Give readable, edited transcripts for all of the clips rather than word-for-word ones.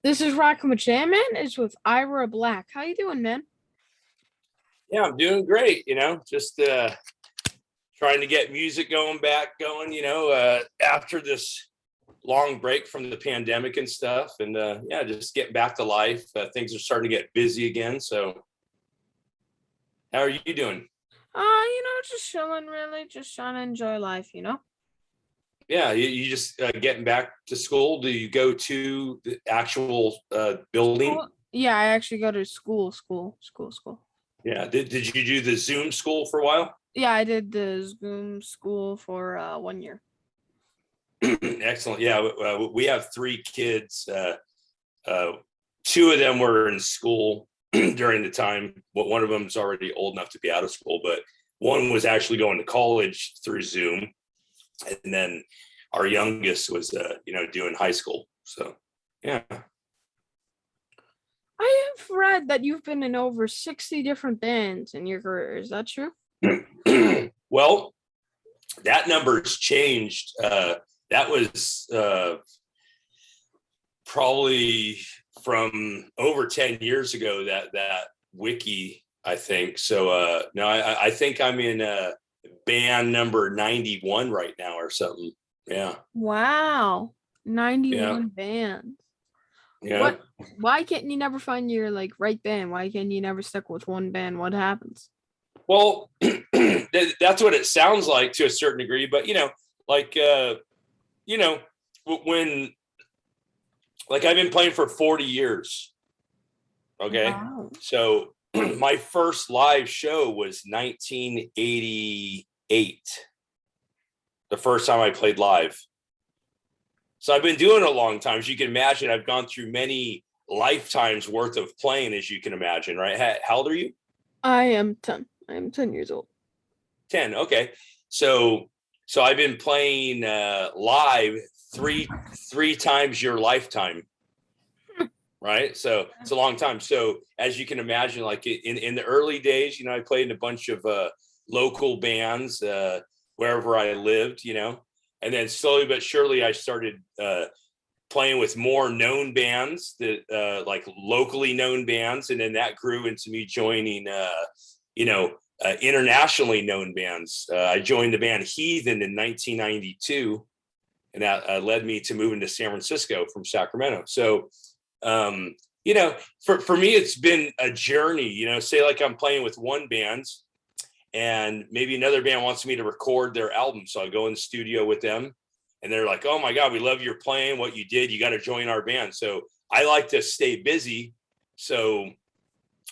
This is Rockin' with Jam Man. It's with Ira Black. How you doing, man? Yeah, I'm doing great. Just trying to get music going. After this long break from the pandemic and stuff, and yeah, just getting back to life. Things are starting to get busy again. So, how are you doing? Just chilling, really. Just trying to enjoy life. Yeah, you just getting back to school. Do you go to the actual building? School? Yeah, I actually go to school. Yeah. Did you do the Zoom school for a while? Yeah, I did the Zoom school for 1 year. Excellent. Yeah, we have three kids. Uh, Two of them were in school during the time. One of them is already old enough to be out of school, but one was actually going to college through Zoom, and then our youngest was, doing high school. So, yeah. I have read that you've been in over 60 different bands in your career. Is that true? Well, that number's changed. That was probably from over 10 years ago, that wiki, I think. So no, I think I'm in band number 91 right now or something. Yeah. Wow. 91 Yeah. bands. Yeah. Why can't you never find your right band? Why can't you never stick with one band? What happens? Well, that's what it sounds like to a certain degree, but like when I've been playing for 40 years. Okay. Wow. So my first live show was 1988. The first time I played live. So I've been doing it a long time. As you can imagine, I've gone through many lifetimes worth of playing, as you can imagine, right? How old are you? I am 10. I am 10 years old. 10. Okay. So I've been playing live three times your lifetime. Right. So it's a long time. So as you can imagine, like in the early days, I played in a bunch of local bands wherever I lived, and then slowly but surely I started playing with more known bands that like locally known bands. And then that grew into me joining, internationally known bands. I joined the band Heathen in 1992, and that led me to moving to San Francisco from Sacramento. So, for me, it's been a journey, say like I'm playing with one band and maybe another band wants me to record their album. So I go in the studio with them and they're like, oh my God, we love your playing, what you did. You got to join our band. So I like to stay busy. So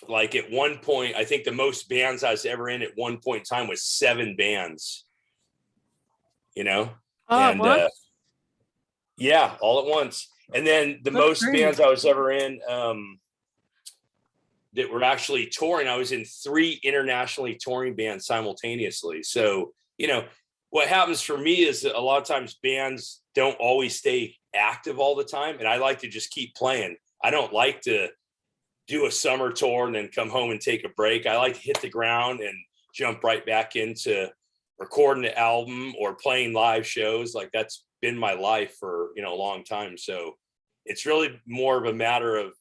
like at one point, I think the most bands I was ever in at one point in time was 7 bands, Oh, and what? yeah, all at once. And then the That's most crazy. bands I was ever in that were actually touring, I was in 3 internationally touring bands simultaneously. So, what happens for me is that a lot of times bands don't always stay active all the time. And I like to just keep playing. I don't like to do a summer tour and then come home and take a break. I like to hit the ground and jump right back into recording the album or playing live shows. Like that's been my life for, a long time. So it's really more of a matter of,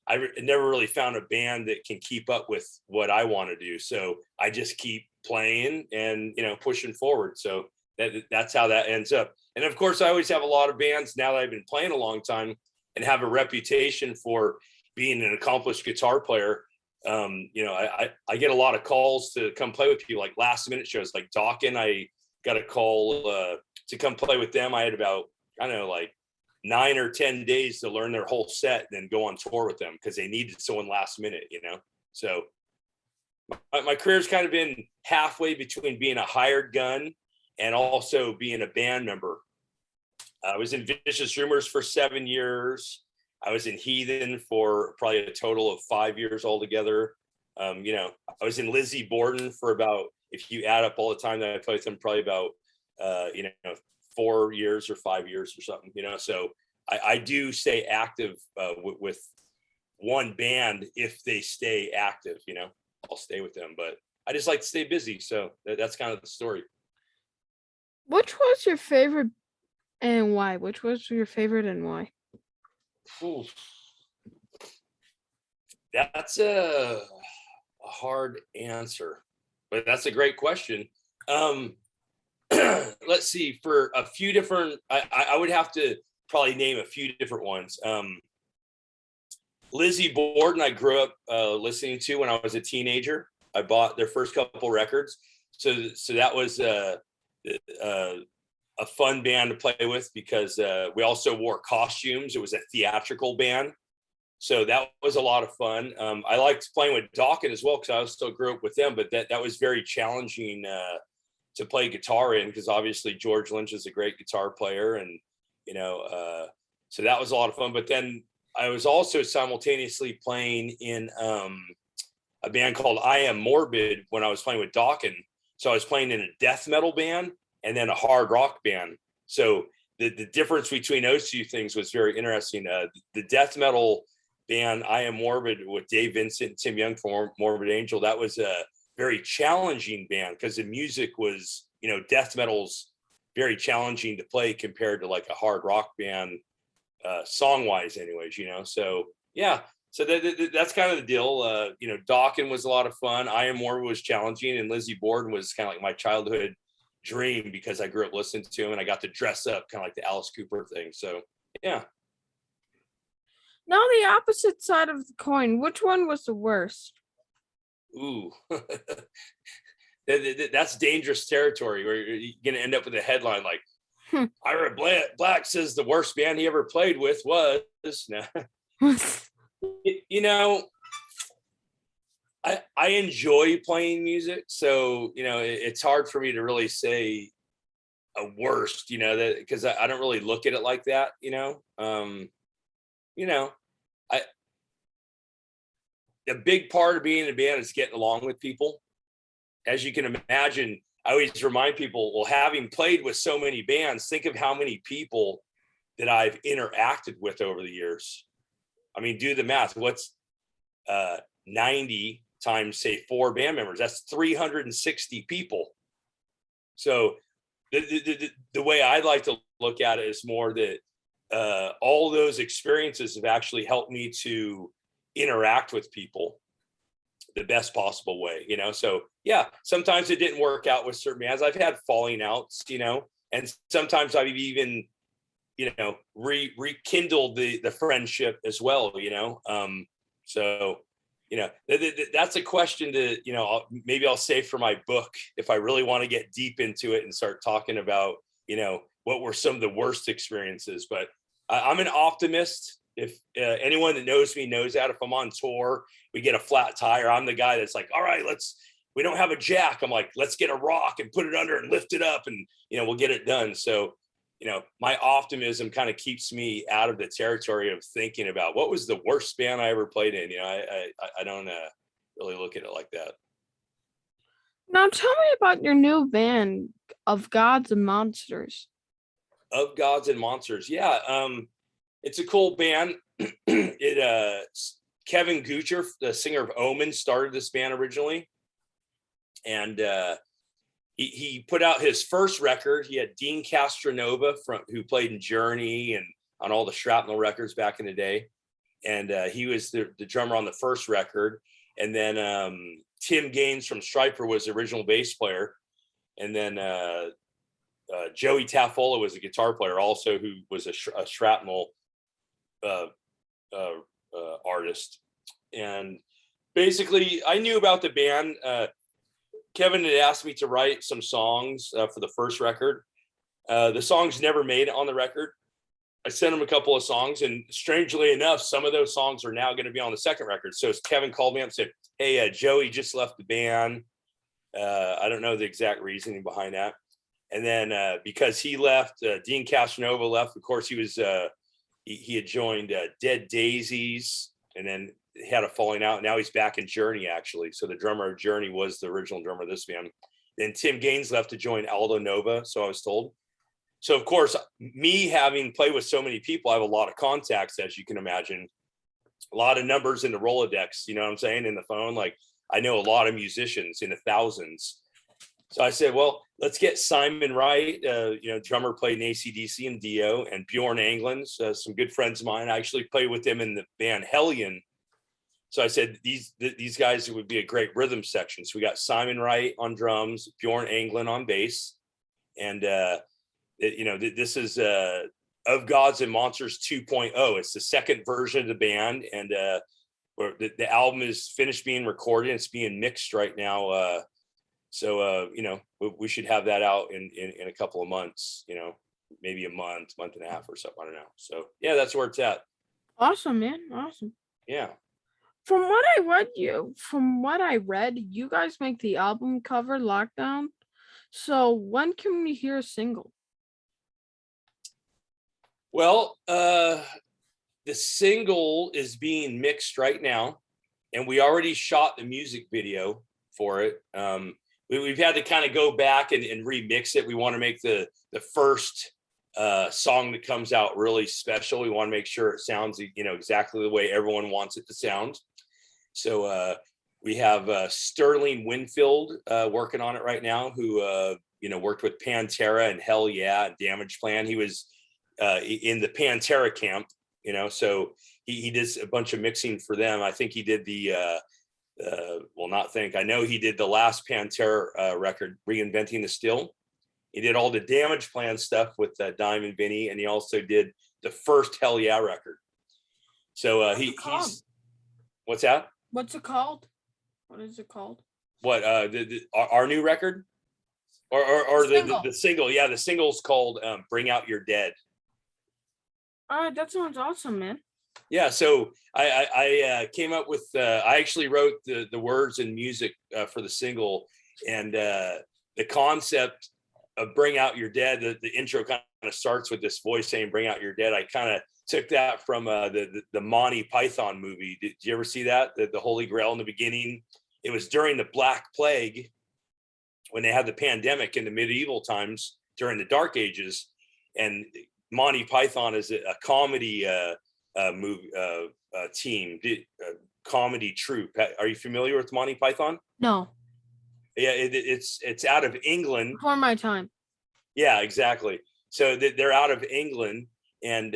I never really found a band that can keep up with what I want to do. So I just keep playing and, pushing forward. So that's how that ends up. And of course, I always have a lot of bands now that I've been playing a long time and have a reputation for being an accomplished guitar player. I get a lot of calls to come play with people, like last minute shows, like Dokken. I got a call to come play with them. I had about, I don't know, like 9 or 10 days to learn their whole set, then go on tour with them because they needed someone last minute, So my career's kind of been halfway between being a hired gun and also being a band member. I was in Vicious Rumors for 7 years. I was in Heathen for probably a total of 5 years altogether. I was in Lizzie Borden for about, if you add up all the time that I played with them, probably about, 4 years or 5 years or something, So I do stay active with one band. If they stay active, I'll stay with them, but I just like to stay busy. So that's kind of the story. Which was your favorite and why? Which was your favorite and why? Whew. That's a hard answer, but that's a great question. Let's see, for a few different, I would have to probably name a few different ones. Lizzie Borden, I grew up listening to when I was a teenager. I bought their first couple records. So that was a fun band to play with because we also wore costumes. It was a theatrical band. So that was a lot of fun. I liked playing with Dokken as well because I still grew up with them, but that was very challenging to play guitar in because obviously George Lynch is a great guitar player, and so that was a lot of fun. But then I was also simultaneously playing in a band called AM Morbid when I was playing with Dokken. So I was playing in a death metal band and then a hard rock band. So the difference between those two things was very interesting. The death metal band I Am Morbid with Dave Vincent and Tim Young from Morbid Angel, that was a very challenging band because the music was, death metal's very challenging to play compared to like a hard rock band, song wise anyways, so yeah. So that's kind of the deal. Dokken was a lot of fun. I Am Morbid was challenging, and Lizzie Borden was kind of like my childhood dream because I grew up listening to him and I got to dress up kind of like the Alice Cooper thing. So yeah. Now the opposite side of the coin, which one was the worst? Ooh, that's dangerous territory where you're going to end up with a headline like Ira Black says the worst band he ever played with was I enjoy playing music, so it's hard for me to really say a worst, that because I don't really look at it like that, I a big part of being in a band is getting along with people. As you can imagine, I always remind people, well, having played with so many bands, think of how many people that I've interacted with over the years. I mean, do the math. What's 90 times, say, 4 band members? That's 360 people. So the way I'd like to look at it is more that all those experiences have actually helped me to interact with people the best possible way, so yeah, sometimes it didn't work out with certain bands. I've had falling outs, and sometimes I've even rekindled the friendship as well, so that's a question to maybe I'll save for my book if I really want to get deep into it and start talking about what were some of the worst experiences. But I'm an optimist. If anyone that knows me knows that if I'm on tour, we get a flat tire, I'm the guy that's like, all right, we don't have a jack. I'm like, let's get a rock and put it under and lift it up and, we'll get it done. So, my optimism kind of keeps me out of the territory of thinking about what was the worst band I ever played in. I don't really look at it like that. Now tell me about your new band of Gods and Monsters. Of Gods and Monsters. Yeah. It's a cool band. Kevin Gucher, the singer of Omen, started this band originally. And he put out his first record. He had Dean Castronova who played in Journey and on all the Shrapnel records back in the day. And he was the drummer on the first record. And then Tim Gaines from Stryper was the original bass player. And then Joey Taffola was a guitar player also, who was a Shrapnel artist. And basically I knew about the band. Kevin had asked me to write some songs for the first record. The songs never made it on the record. I sent him a couple of songs, and strangely enough, some of those songs are now going to be on the second record. So Kevin called me up and said, hey, Joey just left the band. I don't know the exact reasoning behind that. And then because he left, Dean Castronova left. Of course, he was he had joined Dead Daisies, and then had a falling out. Now he's back in Journey, actually. So the drummer of Journey was the original drummer of this band. Then Tim Gaines left to join Aldo Nova, so I was told. So of course, me having played with so many people, I have a lot of contacts, as you can imagine. A lot of numbers in the Rolodex, you know what I'm saying, in the phone. Like, I know a lot of musicians in the thousands. So I said, well, let's get Simon Wright, drummer, played in AC/DC and Dio, and Bjorn Englund, some good friends of mine. I actually played with them in the band Hellion. So I said, these guys would be a great rhythm section. So we got Simon Wright on drums, Bjorn Englund on bass. And, this is Of Gods and Monsters 2.0. It's the second version of the band. And where the album is finished being recorded. It's being mixed right now. So we should have that out in a couple of months, maybe a month and a half or something. I don't know. So yeah, that's where it's at. Awesome, man. Awesome. Yeah. From what I read, you guys make the album cover Lockdown. So when can we hear a single? Well, the single is being mixed right now, and we already shot the music video for it. We've had to kind of go back and remix it. We want to make the first song that comes out really special. We want to make sure it sounds, exactly the way everyone wants it to sound. So we have Sterling Winfield working on it right now, who worked with Pantera and Hell Yeah and Damage Plan. He was in the Pantera camp, so he did a bunch of mixing for them. I think he did I know he did the last Pantera record, Reinventing the Still. He did all the Damage Plan stuff with Diamond Vinny, and he also did the first Hell Yeah record. So he's what's that? What's it called? What is it called? What our new record, or the single? Yeah, the single's called "Bring Out Your Dead." All right, that sounds awesome, man. Yeah, so I came up with I actually wrote the words and music for the single, and the concept of "Bring Out Your Dead." The intro kind of starts with this voice saying "Bring Out Your Dead." I kind of took that from the Monty Python movie. Did you ever see that? The Holy Grail in the beginning. It was during the Black Plague, when they had the pandemic in the medieval times during the Dark Ages, and Monty Python is a comedy movie team, comedy troupe. Are you familiar with Monty Python? No. Yeah, it's out of England. Before my time. Yeah, exactly. So they're out of England. And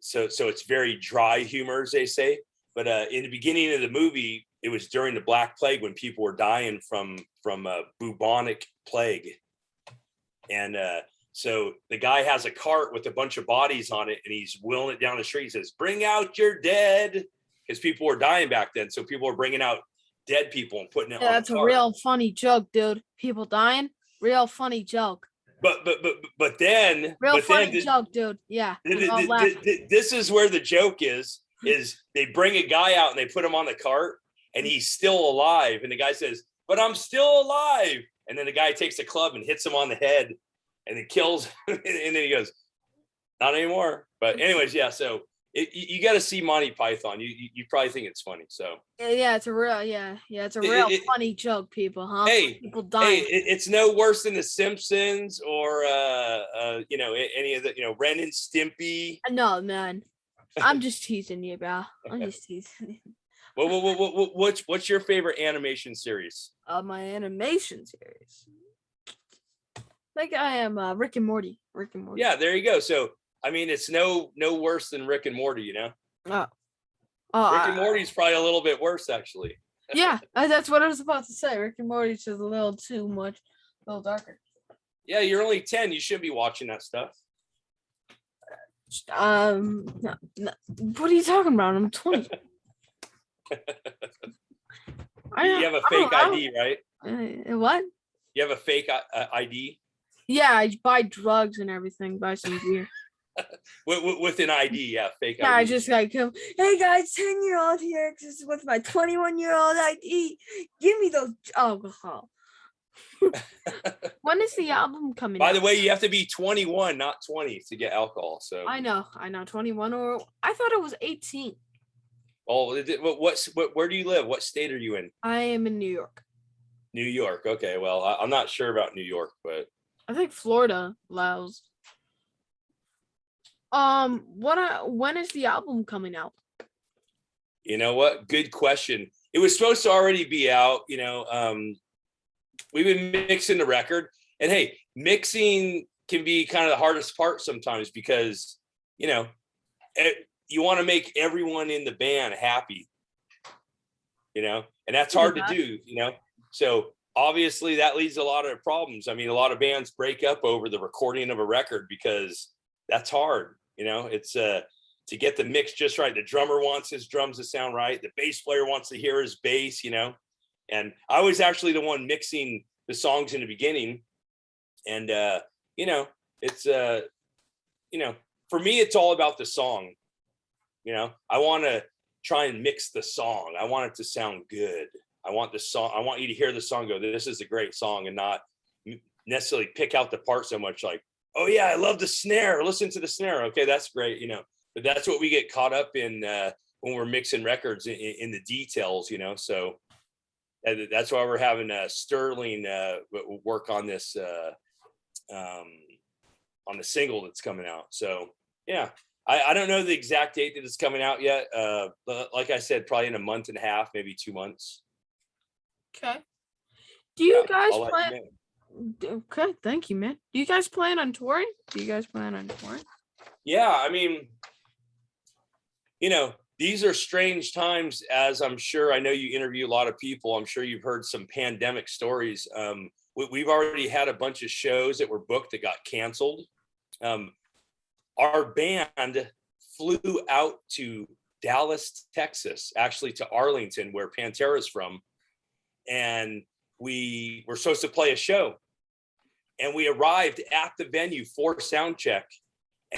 so it's very dry humor, as they say. But in the beginning of the movie, it was during the Black Plague when people were dying from bubonic plague. And so the guy has a cart with a bunch of bodies on it, and he's wheeling it down the street. He says, "Bring out your dead," because people were dying back then. So people were bringing out dead people and putting it on the cart. That's a real funny joke, dude. People dying, real funny joke. But then real funny joke, dude. Yeah. This is where the joke is they bring a guy out and they put him on the cart, and he's still alive. And the guy says, "But I'm still alive." And then the guy takes a club and hits him on the head, and it kills him. And then he goes, "Not anymore." But anyways, yeah. So you got to see Monty Python. You probably think it's funny. So yeah, it's a real funny joke, people, huh? Hey, people dying. Hey, it's no worse than The Simpsons or any of the Ren and Stimpy. No, man, I'm just teasing you, bro. I'm just teasing you. What's your favorite animation series? My animation series. Like I am Rick and Morty. Yeah, there you go. So I mean, it's no worse than Rick and Morty, Rick and Morty's probably a little bit worse, actually. Yeah, that's what I was about to say. Rick and Morty's just a little too much, a little darker. Yeah, you're only 10. You shouldn't be watching that stuff. No, what are you talking about? I'm 20. You have a fake ID, right? What? You have a fake ID? Yeah, I buy drugs and everything, buy some beer. with an ID, yeah, fake ID. I just like, hey guys, 10-year-old here, just with my 21-year-old ID. Give me those alcohol. When is the album coming By out? the way, you have to be 21, not 20 to get alcohol. So I know, 21, or I thought it was 18. Oh, where do you live? What state are you in? I am in New York. New York. Okay, well, I'm not sure about New York, but I think Florida allows. When is the album coming out? You know what? Good question. It was supposed to already be out, we've been mixing the record, and hey, mixing can be kind of the hardest part sometimes because, you know, you want to make everyone in the band happy, you know, and that's hard to do, you know. So obviously that leads to a lot of problems. I mean, a lot of bands break up over the recording of a record because that's hard, you know. It's to get the mix just right. The drummer wants his drums to sound right. The bass player wants to hear his bass, you know. And I was actually the one mixing the songs in the beginning. And you know, it's you know, for me, it's all about the song. You know, I want to try and mix the song. I want it to sound good. I want the song. I want you to hear the song, go, this is a great song, and not necessarily pick out the part so much like, oh yeah, I love the snare. Listen to the snare. Okay, that's great. You know, but that's what we get caught up in when we're mixing records in the details. You know, so that's why we're having Sterling work on this on the single that's coming out. So yeah. I don't know the exact date that it's coming out yet. But like I said, probably in a month and a half, maybe 2 months. Okay. Do you guys I'll plan? let you know. Okay, thank you, man. Do you guys plan on touring? Yeah, I mean, you know, these are strange times, as I'm sure, I know you interview a lot of people. I'm sure you've heard some pandemic stories. We've already had a bunch of shows that were booked that got canceled. Our band flew out to Dallas, Texas, actually to Arlington, where Pantera's from. And we were supposed to play a show. And we arrived at the venue for sound check,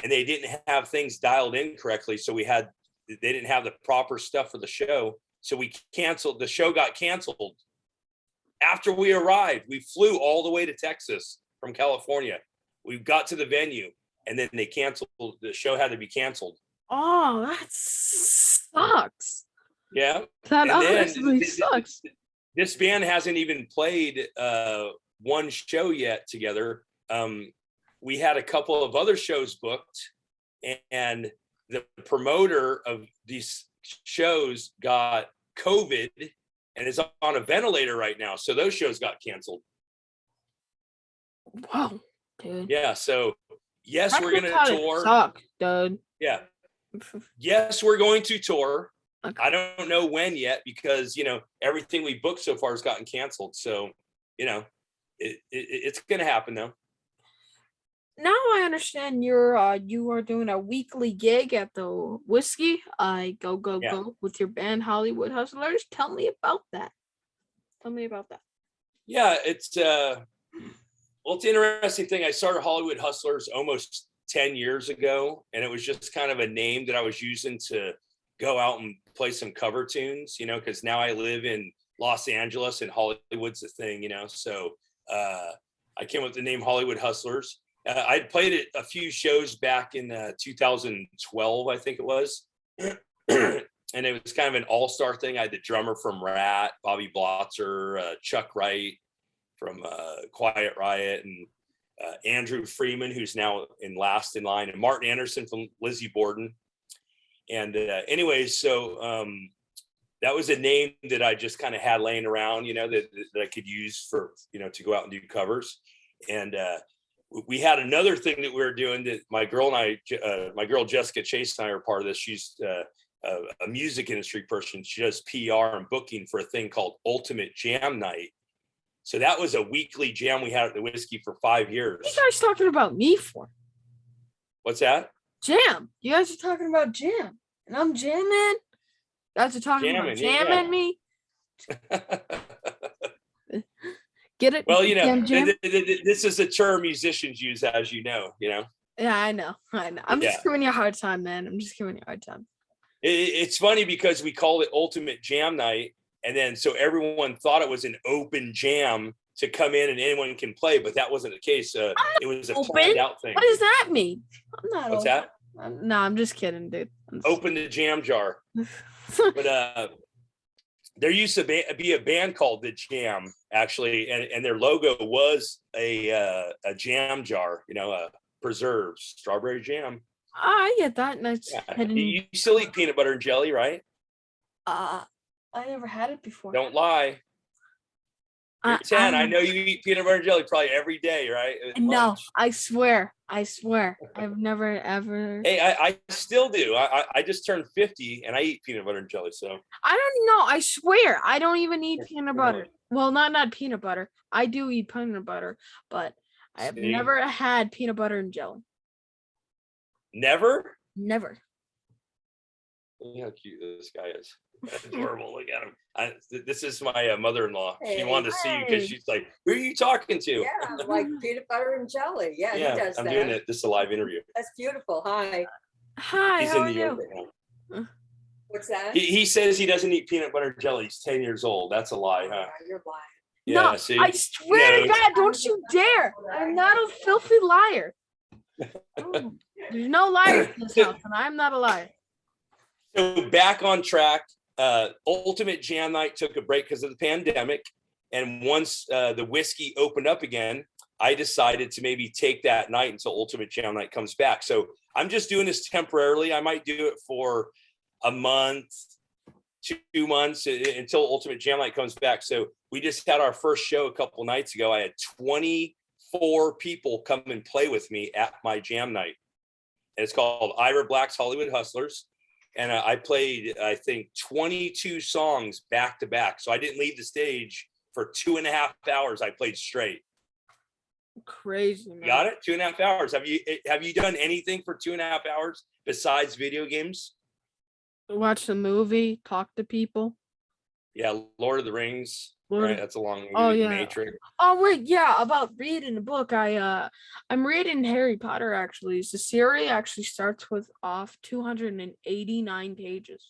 and they didn't have things dialed in correctly. So they didn't have the proper stuff for the show. So we canceled, the show got canceled. After we arrived, we flew all the way to Texas from California. We got to the venue. And then they canceled, the show had to be canceled. Oh, that sucks. Yeah. That honestly sucks. This band hasn't even played one show yet together. We had a couple of other shows booked, and the promoter of these shows got COVID and is on a ventilator right now. So those shows got canceled. Wow, dude. Yeah. So yes, we're going to tour. Suck, dude. Yeah. Yes, we're going to tour. Okay. I don't know when yet because, you know, everything we booked so far has gotten canceled. So, you know, it's going to happen though. Now I understand you are doing a weekly gig at the Whiskey. Go with your band Hollywood Hustlers. Tell me about that. Yeah, it's well, it's an interesting thing. I started Hollywood Hustlers almost 10 years ago, and it was just kind of a name that I was using to go out and play some cover tunes, you know, because now I live in Los Angeles and Hollywood's a thing, you know. So I came up with the name Hollywood Hustlers. I'd played it a few shows back in 2012, I think it was. And it was kind of an all-star thing. I had the drummer from Rat, Bobby Blotzer, Chuck Wright from Quiet Riot, and Andrew Freeman, who's now last in line, and Martin Anderson from Lizzie Borden. And anyways, so that was a name that I just kind of had laying around, you know, that I could use for, you know, to go out and do covers. And we had another thing that we were doing that my girl Jessica Chase and I are part of this. She's a music industry person. She does PR and booking for a thing called Ultimate Jam Night. So that was a weekly jam we had at the Whiskey for 5 years. What are you guys talking about me for? What's that? Jam. You guys are talking about jam, and I'm jamming. You guys are talking about jamming me. Get it? Well, you know, this is a term musicians use, as you know, Yeah, I know. I'm just giving you a hard time, man. It's funny because we call it Ultimate Jam Night, and then so everyone thought it was an open jam to come in and anyone can play, but that wasn't the case. It was a planned out thing. What does that mean? I'm not. What's that? No, I'm just kidding, dude. Open the jam jar. But there used to be a band called The Jam, actually, and their logo was a jam jar, you know, preserves, strawberry jam. I get that. Nice. Yeah. You still eat peanut butter and jelly, right? I never had it before. Don't lie. You're 10. I know you eat peanut butter and jelly probably every day, right? No, I swear. I've never ever. Hey, I still do. I just turned 50 and I eat peanut butter and jelly. So I don't know. I swear, I don't even eat peanut butter. Well, not peanut butter. I do eat peanut butter, but I've never had peanut butter and jelly. Never? Never. Look how cute this guy is. That's adorable. Look at him. This is my mother-in-law. She wanted to see you because she's like, who are you talking to? Yeah, like peanut butter and jelly. Yeah, he does I'm that. doing it. This is a live interview. That's beautiful. Hi. He's in New York right now. What's that? He says he doesn't eat peanut butter and jelly. He's 10 years old. That's a lie, huh? You're lying. Yeah, no, see? I swear to God, don't you dare. I'm not a filthy liar. Oh, there's no liars in this house, and I'm not a liar. So back on track. Ultimate Jam Night took a break because of the pandemic. And once the whiskey opened up again, I decided to maybe take that night until Ultimate Jam Night comes back. So I'm just doing this temporarily. I might do it for a month, 2 months until Ultimate Jam Night comes back. So we just had our first show a couple nights ago. I had 24 people come and play with me at my jam night. And it's called Ira Black's Hollywood Hustlers. And I played, I think, 22 songs back to back. So I didn't leave the stage for 2.5 hours. I played straight. Crazy, man. Got it? 2.5 hours. Have you done anything for 2.5 hours besides video games? Watch the movie, talk to people. Yeah, Lord of the Rings. Right, that's a long movie. Oh yeah. Matrix. Oh wait, yeah. About reading a book, I'm reading Harry Potter. Actually, the series actually starts with 289 pages.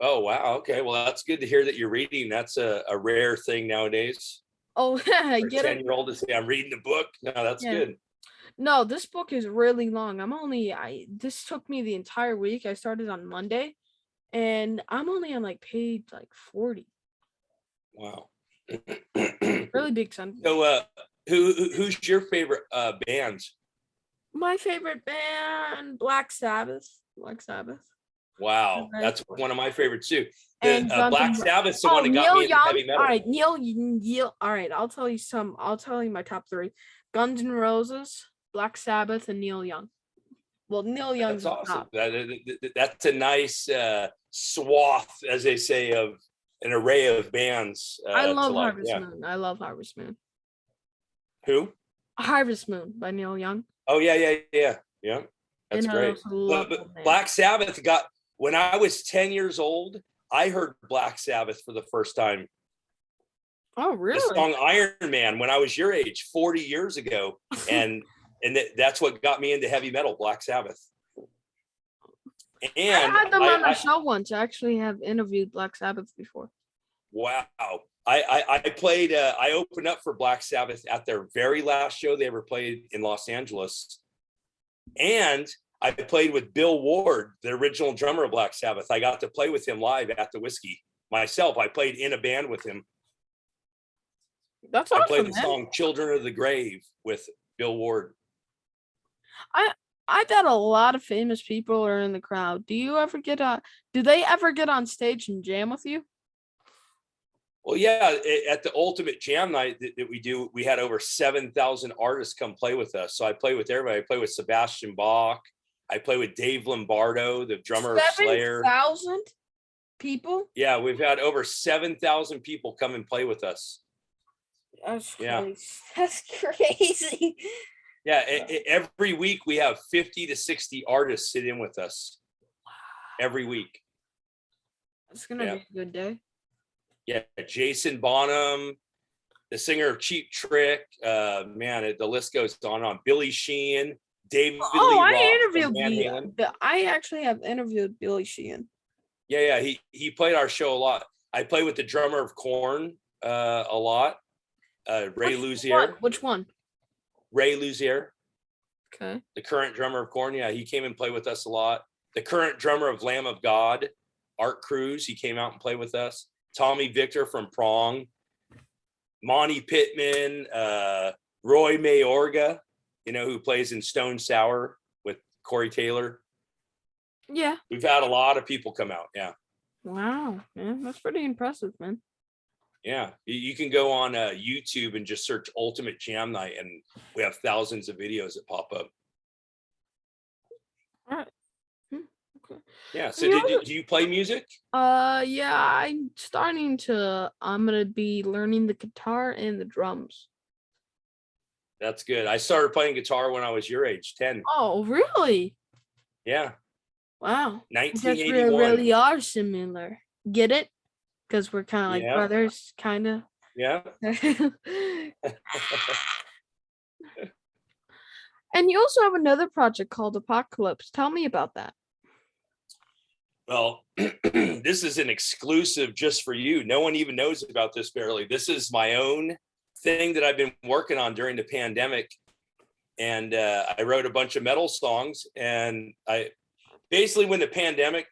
Oh wow. Okay. Well, that's good to hear that you're reading. That's a rare thing nowadays. Oh yeah, I get it. 10-year-old to say I'm reading a book. No, that's good. No, this book is really long. This took me the entire week. I started on Monday, and I'm only on like page 40. Wow. Really big son. So who's your favorite band? My favorite band, Black Sabbath. Wow, that's one of my favorites too. And Black Sabbath's the one that got me into heavy metal. All right, Neil. All right, I'll tell you my top 3: Guns N' Roses, Black Sabbath, and Neil Young. Well, Neil Young's awesome. top. That's a nice swath, as they say, of an array of bands. I love Harvest Moon. I love Harvest Moon. Who? Harvest Moon by Neil Young. Oh yeah. That's great. But Black Sabbath when I was 10 years old, I heard Black Sabbath for the first time. Oh, really? The song Iron Man when I was your age, 40 years ago. And that's what got me into heavy metal, Black Sabbath. And I had them on the show once. I actually have interviewed Black Sabbath before. Wow. I opened up for Black Sabbath at their very last show they ever played in Los Angeles. And I played with Bill Ward, the original drummer of Black Sabbath. I got to play with him live at the Whiskey myself. I played in a band with him. That's awesome. I played the song Children of the Grave with Bill Ward. I bet a lot of famous people are in the crowd. Do they ever get on stage and jam with you? Well, yeah, at the Ultimate Jam Night that we do, we had over 7,000 artists come play with us. So I play with everybody. I play with Sebastian Bach. I play with Dave Lombardo, the drummer of Slayer. 7,000 people? Yeah, we've had over 7,000 people come and play with us. That's crazy. That's crazy. Yeah, every week we have 50 to 60 artists sit in with us. Every week. It's going to be a good day. Yeah, Jason Bonham, the singer of Cheap Trick. Man, the list goes on and on. Billy Sheehan, David Lee Roth. I actually have interviewed Billy Sheehan. Yeah, he played our show a lot. I played with the drummer of Korn a lot. Ray Luzier. Which one? Ray Luzier. Okay. The current drummer of Korn. Yeah, he came and played with us a lot. The current drummer of Lamb of God, Art Cruz. He came out and played with us. Tommy Victor from Prong. Monty Pittman. Roy Mayorga, who plays in Stone Sour with Corey Taylor. Yeah. We've had a lot of people come out. Yeah. Wow, man. That's pretty impressive, man. Yeah, you can go on YouTube and just search Ultimate Jam Night, and we have thousands of videos that pop up. All right. Okay. Yeah. So You do you play music? Yeah, I'm gonna be learning the guitar and the drums. That's good. I started playing guitar when I was your age, 10. Oh, really? Yeah, Wow. I guess we 1981. really are similar. Get it? Because we're kind of like Yeah, brothers, kind of. yeah. And you also have another project called Apocalypse. Tell me about that. Well, this is an exclusive just for you. No one even knows about this barely. This is my own thing that I've been working on during the pandemic. And I wrote a bunch of metal songs. And I basically, when the pandemic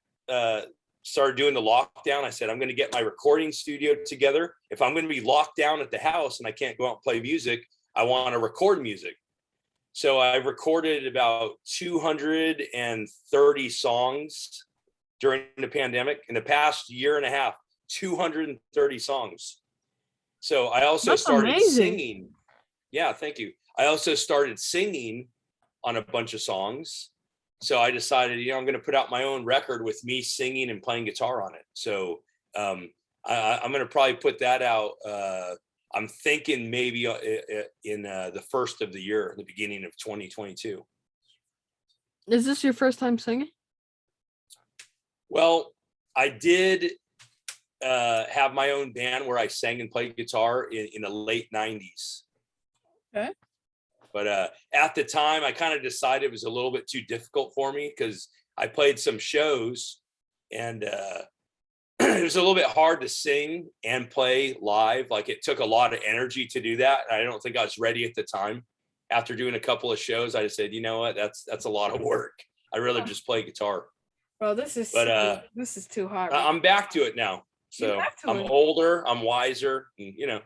started doing the lockdown, I said, I'm going to get my recording studio together. If I'm going to be locked down at the house and I can't go out and play music, I want to record music. So I recorded about 230 songs during the pandemic. In the past year and a half, 230 songs. So I also That's started amazing. singing. Yeah, thank you. I also started singing on a bunch of songs. So I decided, I'm going to put out my own record with me singing and playing guitar on it. So I'm going to probably put that out. I'm thinking maybe in the first of the year, the beginning of 2022. Is this your first time singing? Well, I did have my own band where I sang and played guitar in the late 90s. Okay. But at the time, I kind of decided it was a little bit too difficult for me because I played some shows and it was a little bit hard to sing and play live. Like it took a lot of energy to do that. I don't think I was ready at the time. After doing a couple of shows, I just said, you know what, that's a lot of work. I'd rather just play guitar. Well, this is too hard. I'm back to it now. So I'm older, I'm wiser, and,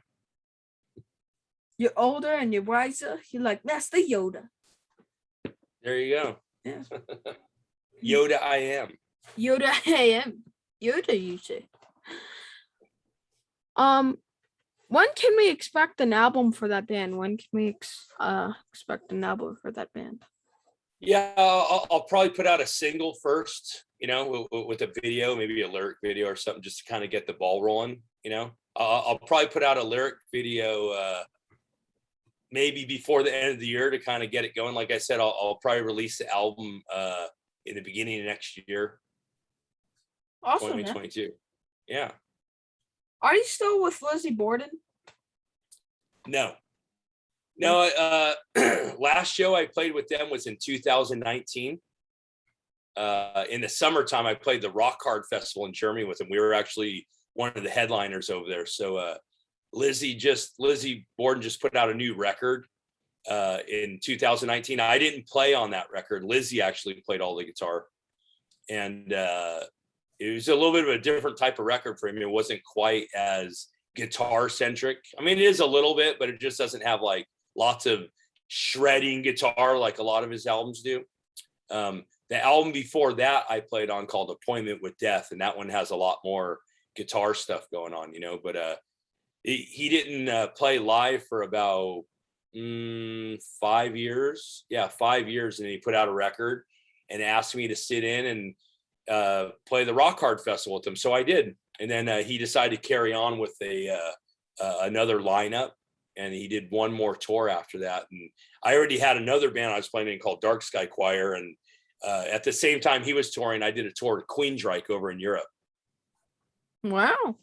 You're older and you're wiser. You're like, that's the Yoda. There you go. Yeah. Yoda I am. Yoda I am. Yoda you say. When can we expect an album for that band? When can we expect an album for that band? Yeah, I'll probably put out a single first, with a video, maybe a lyric video or something, just to kind of get the ball rolling. I'll probably put out a lyric video maybe before the end of the year to kind of get it going. Like I said, I'll probably release the album in the beginning of next year. Awesome, 2022. Man. Yeah. Are you still with Lizzie Borden? No. Last show I played with them was in 2019. In the summertime, I played the Rock Hard Festival in Germany with them. We were actually one of the headliners over there. So Lizzie Borden just put out a new record in 2019. I didn't play on that record. Lizzie actually played all the guitar. And it was a little bit of a different type of record for him. It wasn't quite as guitar centric. I mean, it is a little bit, but it just doesn't have like lots of shredding guitar like a lot of his albums do. The album before that I played on called Appointment with Death, and that one has a lot more guitar stuff going on, but he didn't play live for about 5 years. Yeah, 5 years. And he put out a record and asked me to sit in and play the Rock Hard Festival with him. So I did. And then he decided to carry on with another lineup. And he did one more tour after that. And I already had another band I was playing in called Dark Sky Choir. And at the same time he was touring, I did a tour to Queensryche over in Europe. Wow.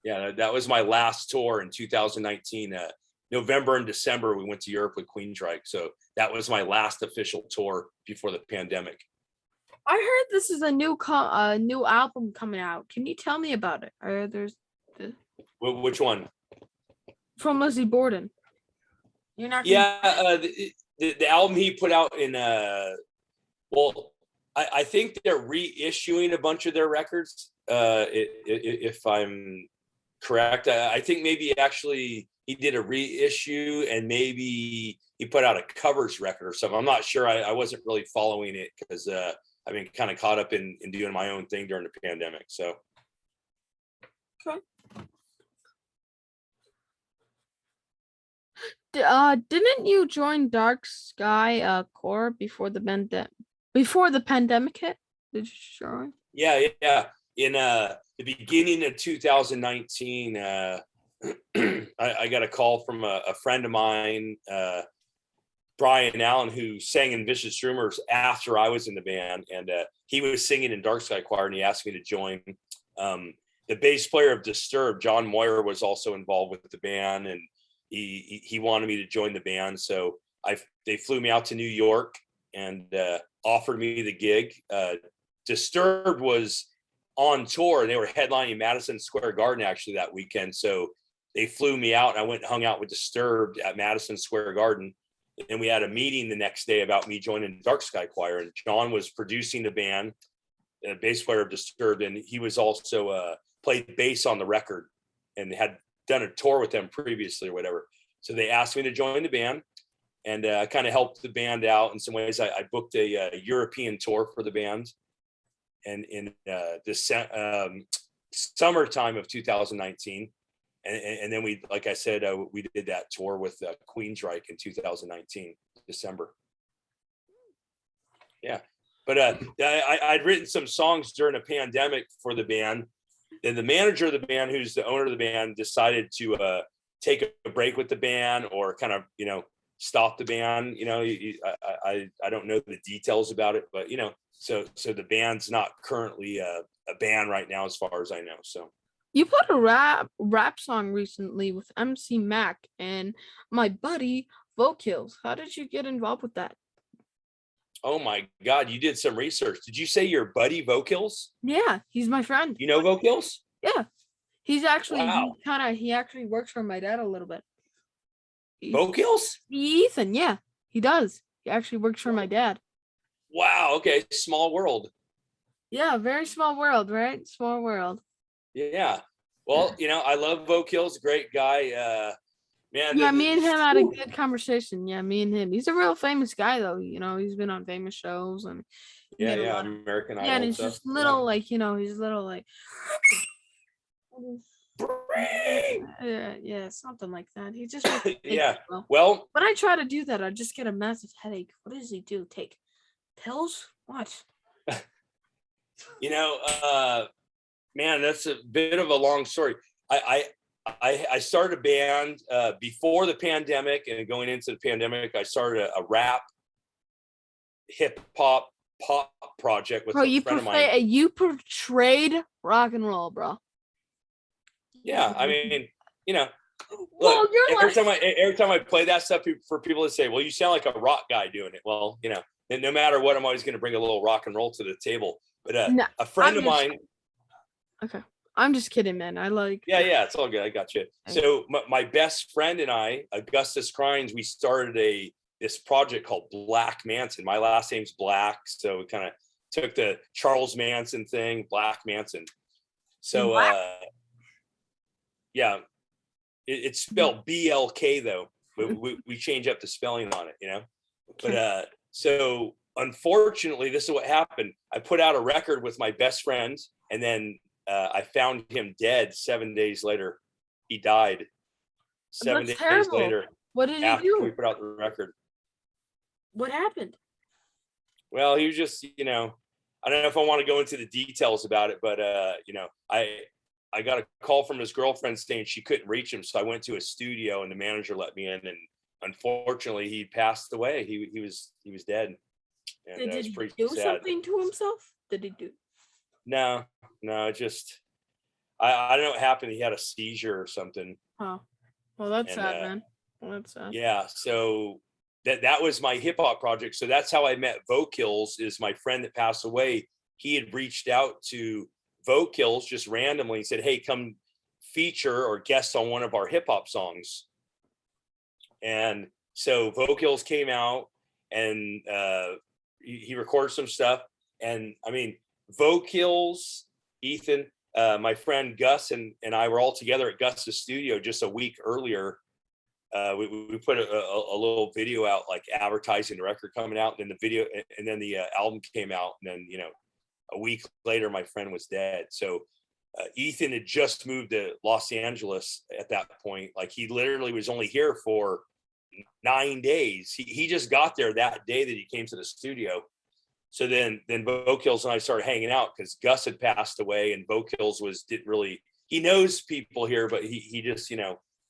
Yeah, that was my last tour in 2019. November and December, we went to Europe with Queensryche. So that was my last official tour before the pandemic. I heard this is a new album coming out. Can you tell me about it? Which one? From Lizzie Borden. You're not. Yeah, the album he put out in. I think they're reissuing a bunch of their records. If I'm correct, I think maybe actually he did a reissue and maybe he put out a covers record or something. I'm not sure. I wasn't really following it because I've been kind of caught up in doing my own thing during the pandemic. So. Okay. Didn't you join Dark Sky Core before the pandemic hit? Did you join? Yeah. In the beginning of 2019, I got a call from a friend of mine, Brian Allen, who sang in Vicious Rumors after I was in the band, and he was singing in Dark Sky Choir, and he asked me to join. The bass player of Disturbed, John Moyer, was also involved with the band, and he wanted me to join the band. So they flew me out to New York and offered me the gig. Disturbed was on tour. They were headlining Madison Square Garden actually that weekend. So they flew me out, and I went and hung out with Disturbed at Madison Square Garden. And we had a meeting the next day about me joining Dark Sky Choir. And John was producing the band, a bass player of Disturbed, and he was also played bass on the record and had done a tour with them previously or whatever. So they asked me to join the band, and I kind of helped the band out in some ways. I booked a European tour for the band, and in this summertime of 2019. And then we, like I said, we did that tour with Queensryche in 2019, December. Yeah. But I'd written some songs during a pandemic for the band. Then the manager of the band, who's the owner of the band, decided to take a break with the band, or kind of, stop the band. I don't know the details about it, but so the band's not currently a band right now, as far as I know. So you put a rap song recently with MC Mac and my buddy Vokillz. How did you get involved with that? Oh my God, you did some research. Did you say your buddy Vokillz? Yeah, he's my friend. You know Vokillz? Yeah. He's actually Wow. he actually works for my dad a little bit. Vokillz? Ethan, yeah, he does. He actually works for my dad. Wow, okay. Small world. Yeah, very small world, right? Small world. Yeah. Well, I love Vokillz, great guy. Man. Yeah, me and him had a good conversation. Yeah, me and him. He's a real famous guy though. He's been on famous shows and yeah, American Idol. Yeah, and he's just little he's little like yeah, something like that. He just yeah. Well, when I try to do that, I just get a massive headache. What does he do? Take pills? What? Man, that's a bit of a long story. I started a band before the pandemic, and going into the pandemic, I started a rap, hip hop, pop project with a friend of mine. You portrayed rock and roll, bro. Yeah, I mean, well, look, every time I play that stuff for people to say, well, you sound like a rock guy doing it. Well, and no matter what, I'm always going to bring a little rock and roll to the table. But a friend of mine. Okay. I'm just kidding, man. Yeah, it's all good. I got you. So my best friend and I, Augustus Crines, we started this project called Black Manson. My last name's Black, so we kind of took the Charles Manson thing, Black Manson. So yeah, it's spelled BLK though. We change up the spelling on it, But so unfortunately, this is what happened. I put out a record with my best friend, and then I found him dead 7 days later. He died 7 days later. What did he do? After we put out the record. What happened? Well, he was just, I don't know if I want to go into the details about it, but I got a call from his girlfriend saying she couldn't reach him, so I went to his studio, and the manager let me in, and unfortunately, he passed away. He was dead. And did he do something to himself? Did he do? No, just I don't know what happened. He had a seizure or something. Oh, well, that's sad, man. Well, that's sad. Yeah, so that was my hip hop project. So that's how I met Vokillz. Is my friend that passed away. He had reached out to Vokillz just randomly and said, "Hey, come feature or guest on one of our hip hop songs." And so Vokillz came out, and he recorded some stuff. And I mean, Vokillz, Ethan, my friend Gus, and I were all together at Gus's studio just a week earlier. We put a little video out, like advertising the record coming out, and then the video, and then the album came out, and then a week later my friend was dead. So Ethan had just moved to Los Angeles at that point. Like, he literally was only here for 9 days. He just got there that day that he came to the studio. So then Vokillz and I started hanging out because Gus had passed away, and Vokillz he knows people here, but he just,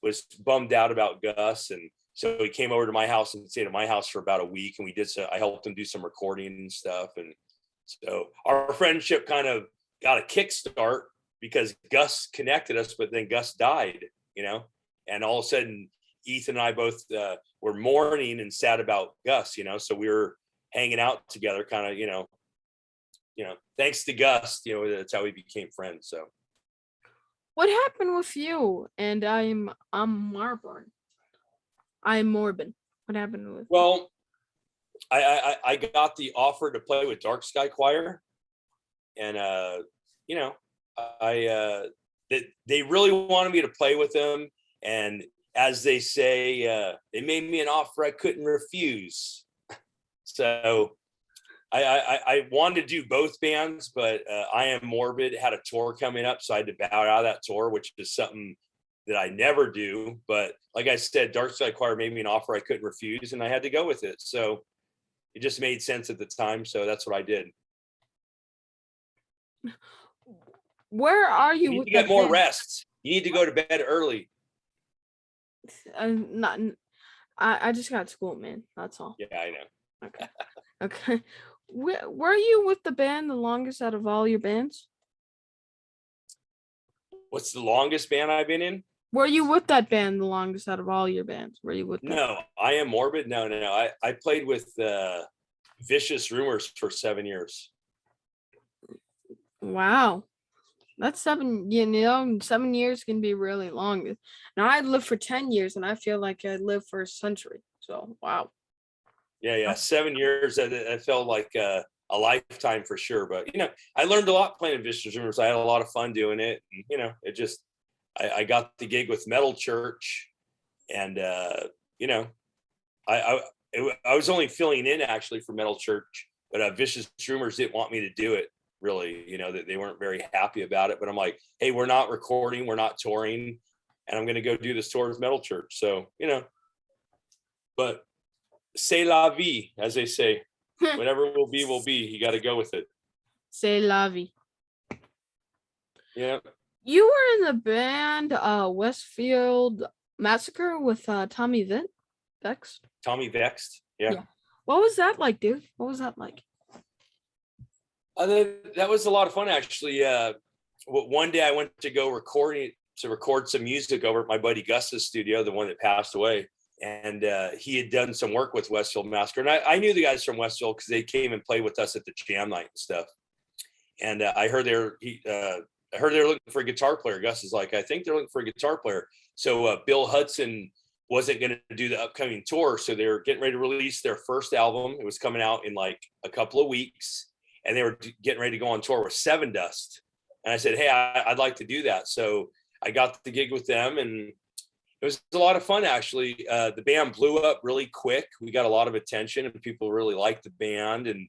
was bummed out about Gus. And so he came over to my house and stayed at my house for about a week. And I helped him do some recording and stuff. And so our friendship kind of got a kickstart because Gus connected us, but then Gus died, and all of a sudden Ethan and I both were mourning and sad about Gus, so we were hanging out together kind of, thanks to Gus, that's how we became friends. So what happened with you and I'm Morbid? What happened with? Well, I got the offer to play with Dark Sky Choir, and they really wanted me to play with them, and as they say, they made me an offer I couldn't refuse. So I wanted to do both bands, but AM Morbid had a tour coming up, so I had to bow out of that tour, which is something that I never do. But like I said, Dark Side Choir made me an offer I couldn't refuse, and I had to go with it. So it just made sense at the time, so that's what I did. Where are you? You need to get more rest. You need to go to bed early. I just got school, man. That's all. Yeah, I know. Okay. Okay. Were you with the band the longest out of all your bands? What's the longest band I've been in? Were you with that band the longest out of all your bands? Were you with them? No, I Am Morbid. No. I played with Vicious Rumors for 7 years. Wow. That's 7, 7 years can be really long. Now I lived for 10 years and I feel like I lived for a century. So, wow. Yeah. 7 years. I felt like a lifetime for sure. But, I learned a lot playing Vicious Rumors. I had a lot of fun doing it. And, it just, I got the gig with Metal Church, and, I was only filling in actually for Metal Church, but Vicious Rumors didn't want me to do it. Really, that they weren't very happy about it, but I'm like, hey, we're not recording, we're not touring, and I'm going to go do this tour with Metal Church. So, but c'est la vie, as they say. Whatever will be, you got to go with it. C'est la vie. Yeah. You were in the band Westfield Massacre with Tommy Vext. Tommy Vext. Yeah. What was that like, dude? What was that like? That was a lot of fun, actually. One day I went to go record some music over at my buddy Gus's studio, the one that passed away. And he had done some work with Westfield Massacre. And I knew the guys from Westfield because they came and played with us at the jam night and stuff. And I heard they're looking for a guitar player. Gus is like, I think they're looking for a guitar player. So Bill Hudson wasn't going to do the upcoming tour. So they were getting ready to release their first album. It was coming out in like a couple of weeks. And they were getting ready to go on tour with Seven Dust. And I said, hey, I'd like to do that. So I got the gig with them, and it was a lot of fun, actually. The band blew up really quick. We got a lot of attention, and people really liked the band. And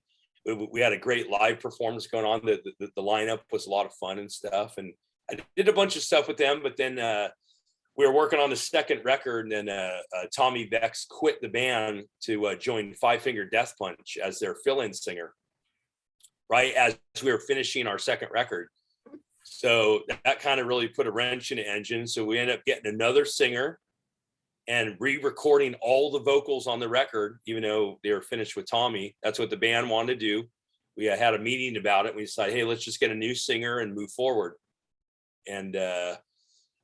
we had a great live performance going on. The lineup was a lot of fun and stuff. And I did a bunch of stuff with them, but then we were working on the second record, and then Tommy Vext quit the band to join Five Finger Death Punch as their fill-in singer, right as we were finishing our second record. So that kind of really put a wrench in the engine. So we ended up getting another singer and re-recording all the vocals on the record, even though they were finished with Tommy. That's what the band wanted to do. We had a meeting about it. We decided, hey, let's just get a new singer and move forward. And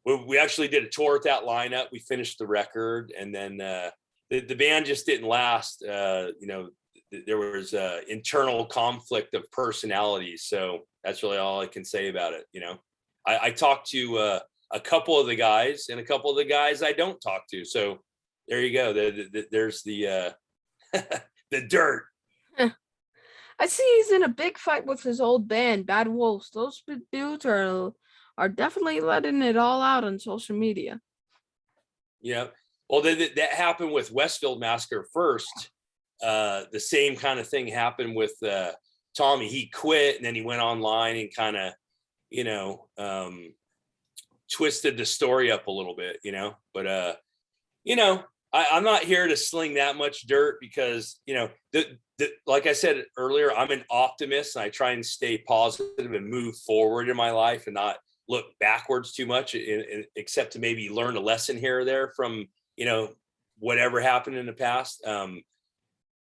we actually did a tour with that lineup. We finished the record, and then the band just didn't last. There was internal conflict of personalities. So that's really all I can say about it. I talked to a couple of the guys, and a couple of the guys I don't talk to. So there you go. There's the the dirt. I see he's in a big fight with his old band, Bad Wolves. Those dudes are definitely letting it all out on social media. Yeah. Well, that happened with Westfield Massacre first. The same kind of thing happened with Tommy. He quit, and then he went online and kind of, twisted the story up a little bit, but I'm not here to sling that much dirt because, like I said earlier, I'm an optimist and I try and stay positive and move forward in my life and not look backwards too much, except to maybe learn a lesson here or there from, whatever happened in the past.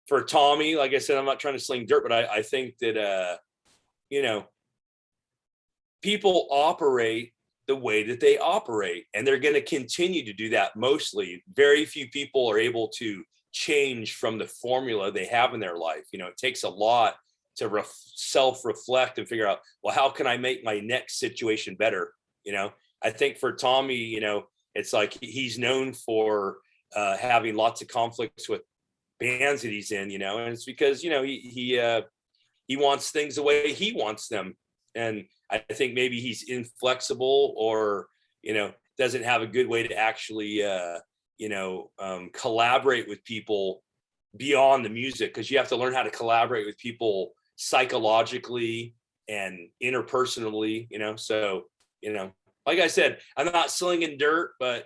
For Tommy, like I said, I'm not trying to sling dirt, but I think that, people operate the way that they operate, and they're going to continue to do that. Mostly, very few people are able to change from the formula they have in their life. It takes a lot to self-reflect and figure out, well, how can I make my next situation better? I think for Tommy, it's like he's known for having lots of conflicts with bands that he's in, and it's because, he wants things the way he wants them. And I think maybe he's inflexible or, doesn't have a good way to actually, collaborate with people beyond the music, because you have to learn how to collaborate with people psychologically and interpersonally, so, like I said, I'm not slinging dirt, but,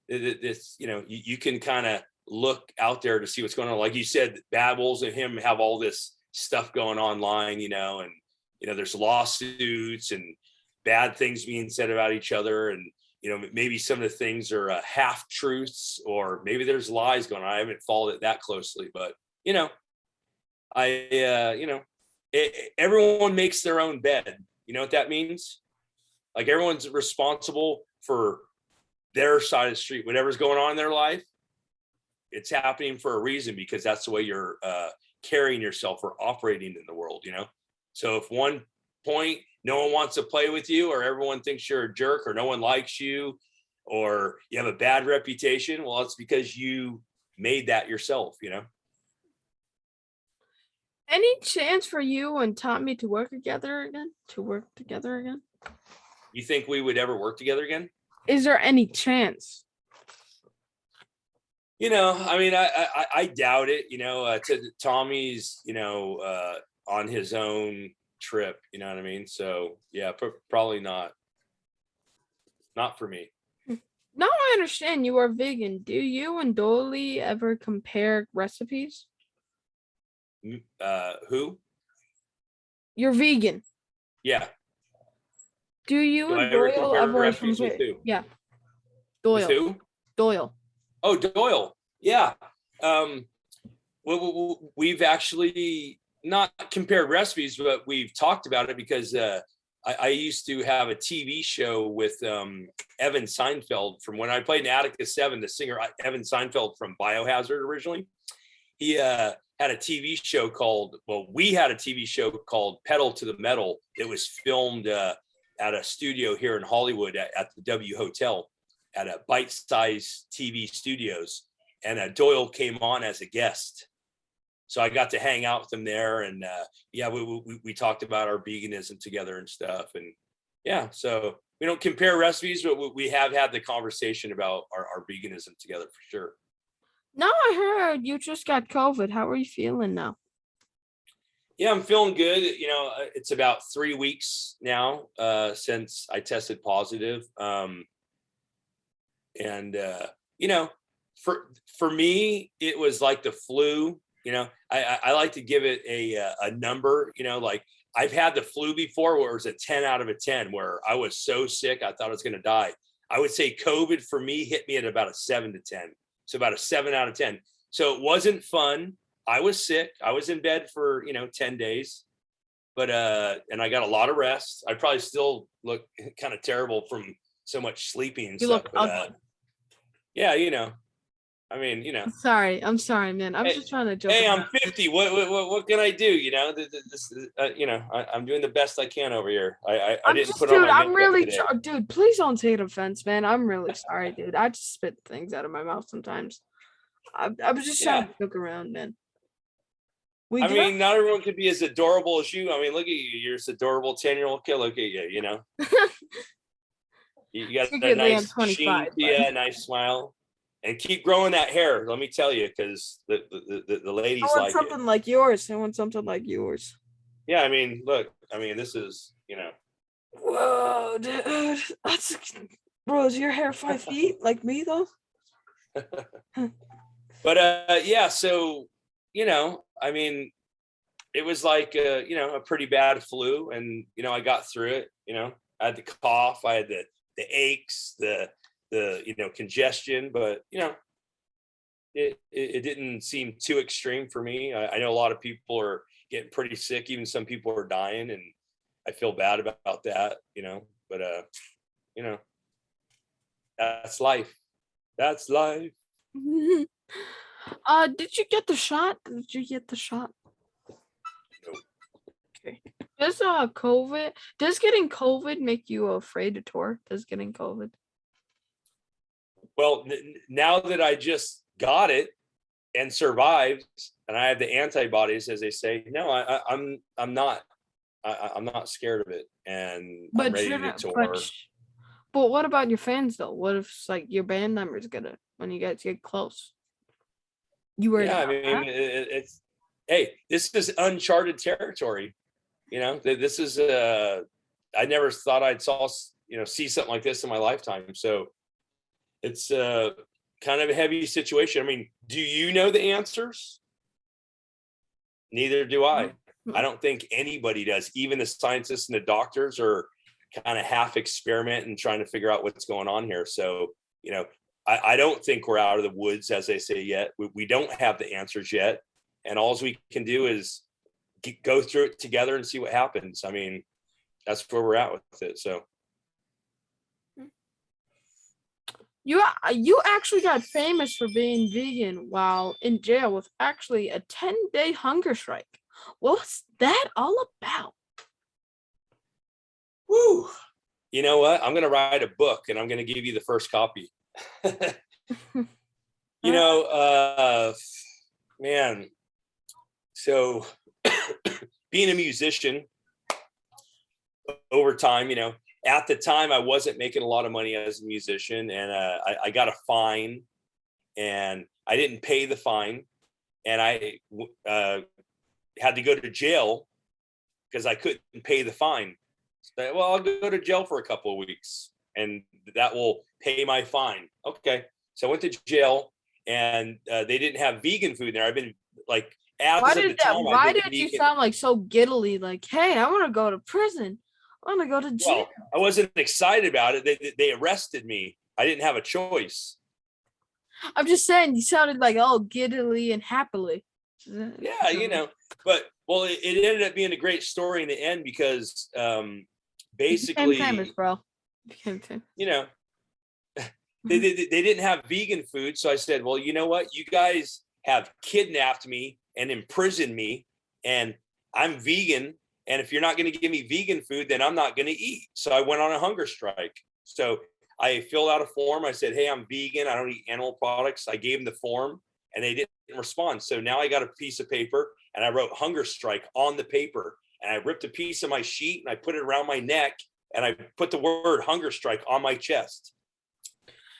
this, you can kind of look out there to see what's going on. Like you said, Babbles and him have all this stuff going online, and, there's lawsuits and bad things being said about each other. And, maybe some of the things are half truths, or maybe there's lies going on. I haven't followed it that closely, but, everyone makes their own bed. You know what that means? Like everyone's responsible for their side of the street. Whatever's going on in their life, it's happening for a reason, because that's the way you're carrying yourself or operating in the world, So if one point no one wants to play with you, or everyone thinks you're a jerk, or no one likes you, or you have a bad reputation, well, it's because you made that yourself, Any chance for you and Tommy to work together again? You think we would ever work together again? Is there any chance? I doubt it. To Tommy's, on his own trip. You know what I mean? So yeah, probably not. Not for me. Now I understand you are vegan. Do you and Dolly ever compare recipes? Who? You're vegan. Yeah. Do you and Doyle ever compare? Yeah. Doyle. With who? Doyle. Oh, Doyle. Yeah. We've actually not compared recipes, but we've talked about it because I used to have a TV show with Evan Seinfeld from when I played in Attica 7, the singer Evan Seinfeld from Biohazard originally. He had a TV show we had a TV show called Pedal to the Metal. It was filmed at a studio here in Hollywood at the W Hotel at a bite-sized TV studios. And Doyle came on as a guest. So I got to hang out with him there. And we talked about our veganism together and stuff. And yeah, so we don't compare recipes, but we have had the conversation about our veganism together for sure. Now I heard you just got COVID. How are you feeling now? Yeah, I'm feeling good. It's about 3 weeks now since I tested positive. For me, it was like the flu. I like to give it a number. Like I've had the flu before where it was a 10 out of a 10, where I was so sick I thought I was going to die. I would say COVID for me hit me at about a 7 to 10. So about a 7 out of 10. So it wasn't fun. I was sick. I was in bed for, 10 days, but, and I got a lot of rest. I probably still look kind of terrible from so much sleeping and you stuff. Look ugly. Yeah, I'm sorry, man. I'm just trying to joke. Hey, I'm 50. What can I do? I'm doing the best I can over here. I didn't put on my I'm really, dude, please don't take offense, man. I'm really sorry, dude. I just spit things out of my mouth sometimes. I was just trying to joke around, man. Not everyone could be as adorable as you. I mean, look at you. You're this adorable 10-year-old kid. Look at you, You got a nice sheen, yeah, nice smile. And keep growing that hair, let me tell you, because the ladies like something like yours. I want something like yours. Yeah, look, this is, Whoa, dude. Bro, is your hair 5 feet like me, though? But yeah, so I mean, it was like a pretty bad flu, and I got through it. I had the cough, I had the aches, the congestion, but it didn't seem too extreme for me. I know a lot of people are getting pretty sick, even some people are dying, and I feel bad about that, but that's life. That's life. Did you get the shot? Did you get the shot? Nope. Okay. Does getting COVID make you afraid to tour? Does getting COVID? Well, now that I just got it and survived, and I have the antibodies, as they say, no, I'm not. I'm not scared of it, and I'm ready to tour. But what about your fans though? What if like your band members get it when you guys get close? You were it's hey, this is uncharted territory. This is I never thought I'd see something like this in my lifetime. So it's kind of a heavy situation. I mean, do you know the answers? Neither do I. I don't think anybody does. Even the scientists and the doctors are kind of half experimenting, trying to figure out what's going on here. So, I don't think we're out of the woods, as they say, yet. We don't have the answers yet. And all we can do is go through it together and see what happens. I mean, that's where we're at with it. So. You actually got famous for being vegan while in jail with actually a 10-day hunger strike. What's that all about? Woo! You know what? I'm going to write a book, and I'm going to give you the first copy. Man. So being a musician over time, at the time I wasn't making a lot of money as a musician, and I got a fine, and I didn't pay the fine, and I had to go to jail because I couldn't pay the fine. So, well, I'll go to jail for a couple of weeks, and that will pay my fine. Okay. So I went to jail, and they didn't have vegan food there. I've been like, why did you sound like so giddily? Like, hey, I want to go to prison. I want to go to jail. Well, I wasn't excited about it. They arrested me. I didn't have a choice. I'm just saying, you sounded like giddily and happily. Yeah, but it ended up being a great story in the end because basically, famous, bro. They didn't have vegan food, so I said, well, you know what? You guys have kidnapped me and imprisoned me, and I'm vegan. And if you're not going to give me vegan food, then I'm not going to eat. So I went on a hunger strike. So I filled out a form. I said, hey, I'm vegan. I don't eat animal products. I gave them the form, and they didn't respond. So now I got a piece of paper, and I wrote hunger strike on the paper. And I ripped a piece of my sheet, and I put it around my neck, and I put the word hunger strike on my chest.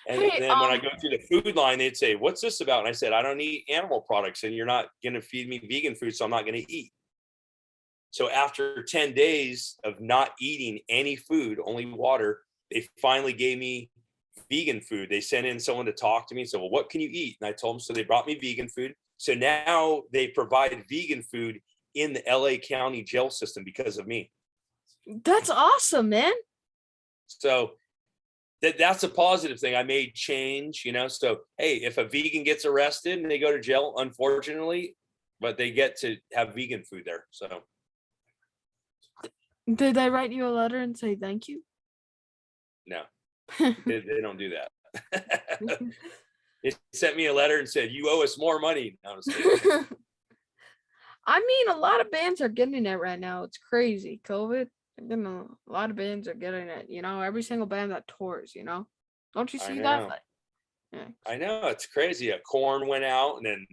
And then when I go through the food line, they'd say, what's this about? And I said, I don't eat animal products, and you're not going to feed me vegan food, so I'm not going to eat. So after 10 days of not eating any food, only water, they finally gave me vegan food. They sent in someone to talk to me and said, well, what can you eat? And I told them, so they brought me vegan food. So now they provide vegan food in the LA County jail system because of me. That's awesome, man. So that's a positive thing. I made change, so, hey, if a vegan gets arrested and they go to jail, unfortunately, but they get to have vegan food there. So. Did they write you a letter and say thank you? No, they don't do that. They sent me a letter and said, you owe us more money. I mean, a lot of bands are getting it right now. It's crazy. COVID. A lot of bands are getting it. Every single band that tours. Don't you see that? Yeah. I know, it's crazy. Korn went out, and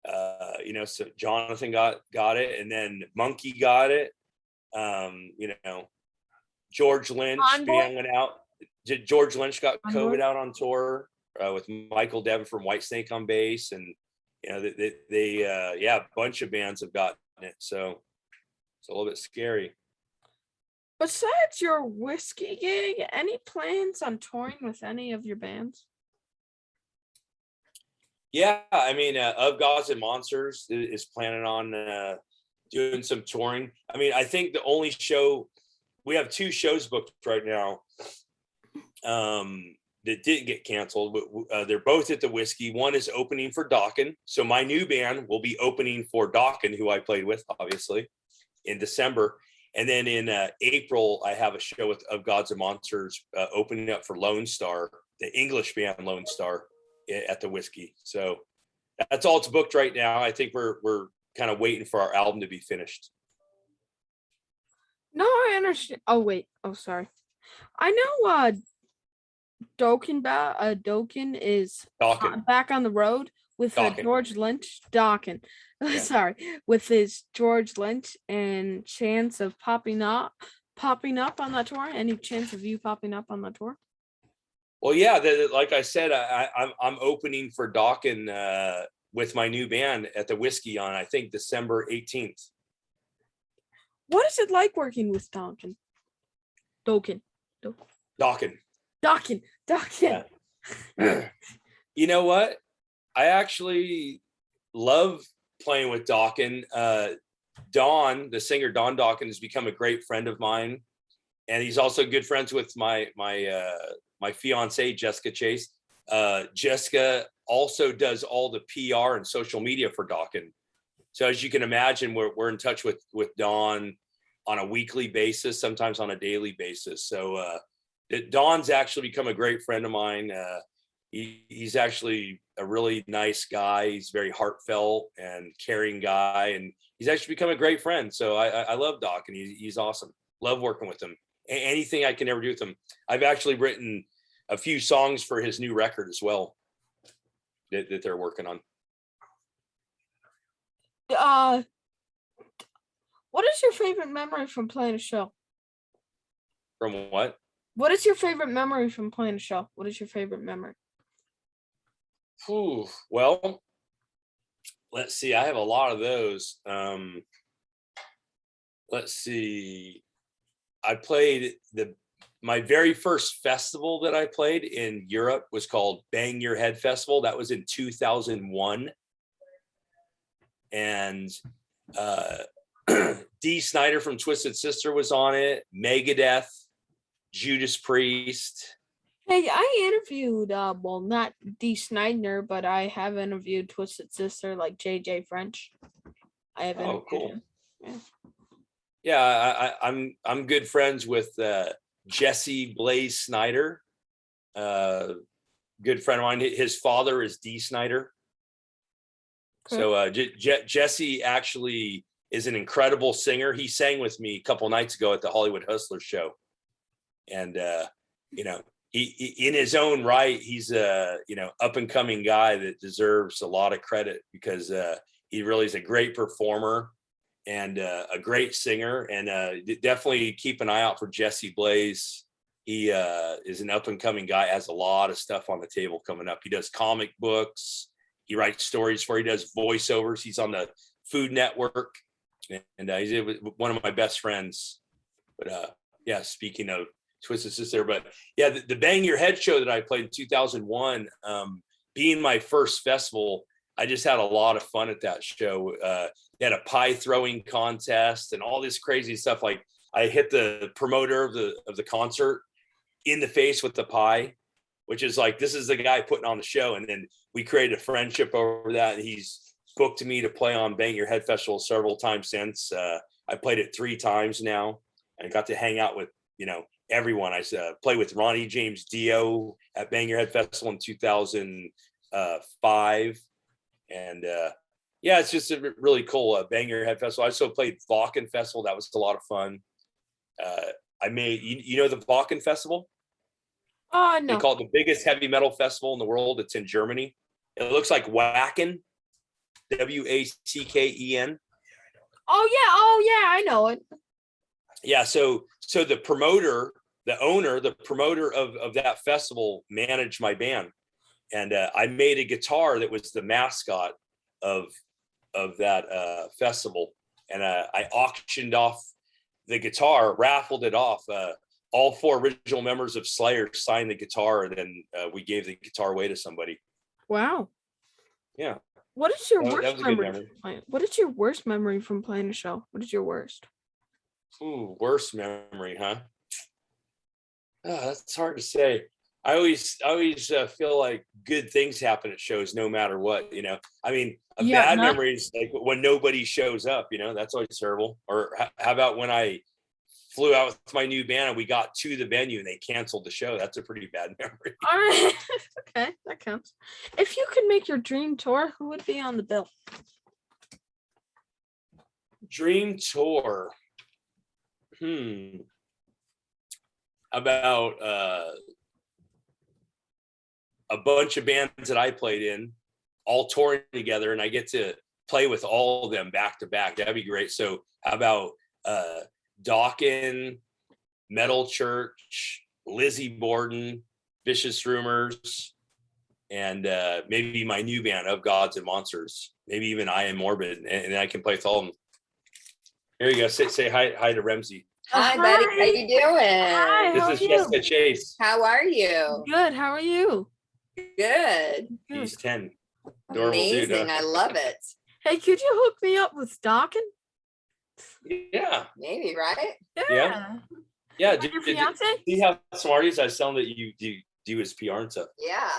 then so Jonathan got it, and then Monkey got it. George Lynch band went out. George Lynch got COVID out on tour with Michael Devin from Whitesnake on bass, and they a bunch of bands have gotten it, so it's a little bit scary. Besides your whiskey gig, any plans on touring with any of your bands? Yeah, I mean, Of Gods and Monsters is planning on doing some touring. I mean, I think the only show we have 2 shows booked right now that didn't get canceled, but they're both at the Whiskey. One is opening for Dokken, so my new band will be opening for Dokken, who I played with, obviously, in December. And then in April, I have a show with Of Gods and Monsters opening up for Lone Star, the English band Lone Star, at the Whiskey. So that's all it's booked right now. I think we're kind of waiting for our album to be finished. No, I understand. Oh wait. Oh, sorry. I know. Dokken is Dokken. back on the road with Dokken. George Lynch. Dokken. Yeah. Sorry, with his George Lynch and chance of popping up on that tour. Any chance of you popping up on the tour? Well, yeah, like I said, I'm opening for Dokken with my new band at the Whiskey on, I think, December 18th. What is it like working with Dokken? Dokken. Yeah. You know what? I actually love playing with Dokken. Don, the singer Don Dokken, has become a great friend of mine, and he's also good friends with my fiance Jessica Chase. Jessica also does all the PR and social media for Dokken. So as you can imagine, we're in touch with Don on a weekly basis, sometimes on a daily basis. So Don's actually become a great friend of mine. He's actually a really nice guy. He's very heartfelt and caring guy, and he's actually become a great friend. So I love Doc, and he's awesome. Love working with him. Anything I can ever do with him. I've actually written a few songs for his new record as well that they're working on. What is your favorite memory from playing a show? From what? What is your favorite memory from playing a show? What is your favorite memory? Well, let's see. I have a lot of those. Let's see. I played my very first festival that I played in Europe was called Bang Your Head Festival. That was in 2001. And Dee Snider from Twisted Sister was on it. Megadeth, Judas Priest. Hey, I interviewed, well, not Dee Snider, but I have interviewed Twisted Sister, like JJ French. I have interviewed him. Yeah, I'm good friends with Jesse Blaze Snider. Good friend of mine. His father is Dee Snider. Okay. So Jesse actually is an incredible singer. He sang with me a couple nights ago at the Hollywood Hustlers show, and he in his own right, he's a up and coming guy that deserves a lot of credit because he really is a great performer and a great singer. And definitely keep an eye out for Jesse Blaze. He is an up and coming guy, has a lot of stuff on the table coming up. He does comic books. He writes stories he does voiceovers. He's on the Food Network, and he's one of my best friends. But yeah, speaking of Twisted Sister, but yeah, the Bang Your Head show that I played in 2001, being my first festival, I just had a lot of fun at that show. They had a pie throwing contest and all this crazy stuff. Like I hit the promoter of the concert in the face with the pie, which is like, this is the guy putting on the show. And then we created a friendship over that. And he's booked me to play on Bang Your Head Festival several times since. I played it 3 times now and got to hang out with, everyone. I played with Ronnie James Dio at Bang Your Head Festival in 2005. And yeah, it's just a really cool Bang Your Head Festival. I also played Dokken Festival. That was a lot of fun. I made, the Dokken Festival? No. They call it the biggest heavy metal festival in the world. It's in Germany. It looks like Wacken, Wacken. Oh yeah, I know it. Yeah, so the promoter of that festival managed my band, and I made a guitar that was the mascot of that festival, and I auctioned off the guitar, raffled it off. All 4 original members of Slayer signed the guitar, and then we gave the guitar away to somebody. Wow. Yeah. What is your That worst was a good memory? memory. From playing? What is your worst memory from playing a show? What is your worst? Ooh, worst memory, huh? Oh, that's hard to say. I always feel like good things happen at shows no matter what, you know. I mean, a Yeah, bad not memory is like when nobody shows up, you know, that's always terrible. Or how about when I flew out with my new band and we got to the venue and they canceled the show? That's a pretty bad memory. all right. Okay, that counts. If you could make your dream tour, who would be on the bill? Dream tour. About a bunch of bands that I played in all touring together, and I get to play with all of them back to back. That'd be great. So how about Dokken, Metal Church, Lizzie Borden, Vicious Rumors, and maybe my new band of Gods and Monsters, maybe even AM Morbid, and I can play with all of them. Here you go. Say hi to Remzi. Hi, buddy. How you doing? Hi, This how is are you? Jessica Chase. How are you? Good. How are you? Good. He's 10. Adorable Amazing. dude, huh? I love it. Hey, could you hook me up with Dokken? Yeah. Maybe, right? Yeah. Yeah. Like your fiance? Do you have Smarties? I was telling that you do his PR and stuff. Yeah.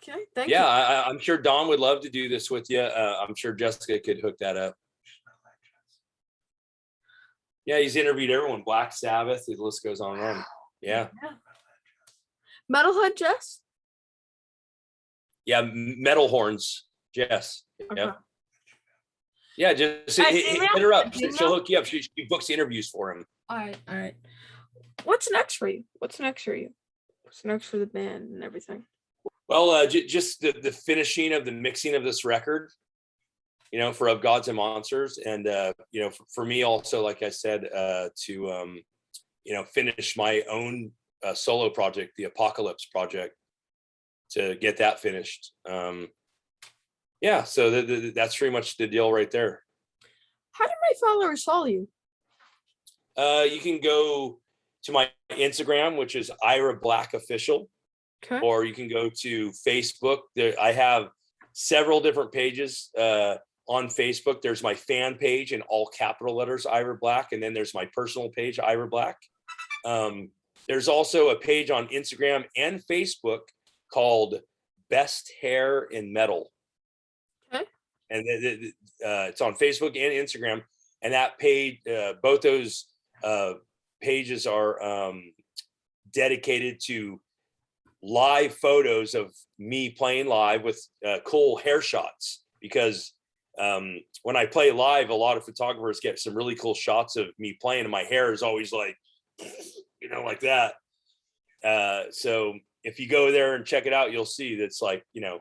Okay, thank you. Yeah, I'm sure Don would love to do this with you. I'm sure Jessica could hook that up. Yeah, he's interviewed everyone. Black Sabbath, the list goes on and on. Yeah. Metalhead Jess? Yeah, Metal Horns, Jess. Okay. Yeah. Yeah, just hit her up. She'll hook you up. She books interviews for him. All right. What's next for you? What's next for the band and everything? Well, just the finishing of the mixing of this record, you know, for Of Gods and Monsters. And, you know, for me also, like I said, to, you know, finish my own solo project, the Apocalypse project, to get that finished. Yeah, so that's pretty much the deal right there. How do my followers follow you? You can go to my Instagram, which is Ira Black Official, Okay. or you can go to Facebook. I have several different pages on Facebook. There's my fan page in all capital letters, Ira Black, and then there's my personal page, Ira Black. There's also a page on Instagram and Facebook called Best Hair in Metal. Okay. And it's on Facebook and Instagram. And that page, both those pages are dedicated to live photos of me playing live with cool hair shots. Because when I play live, a lot of photographers get some really cool shots of me playing, and my hair is always like, you know, like that. So if you go there and check it out, you'll see that's like, you know,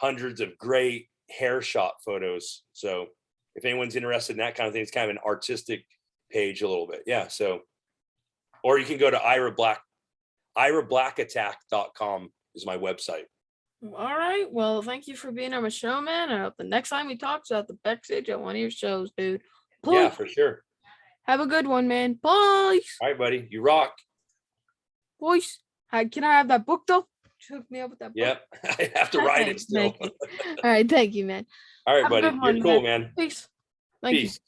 hundreds of great hair shot photos. So if anyone's interested in that kind of thing, it's kind of an artistic page a little bit. Yeah. So, or you can go to irabblackattack.com is my website. All right. Well, thank you for being on my show, man. I hope the next time we talk is at the backstage at one of your shows, dude. Please. Yeah, for sure. Have a good one, man. Boys. All right, buddy. You rock. Boys. Can I have that book though? Hook me up with that book. Yep. I have to write it still. All right. Thank you, man. All right, Have a buddy. good one, You're cool, man. Peace. Thank you. Peace.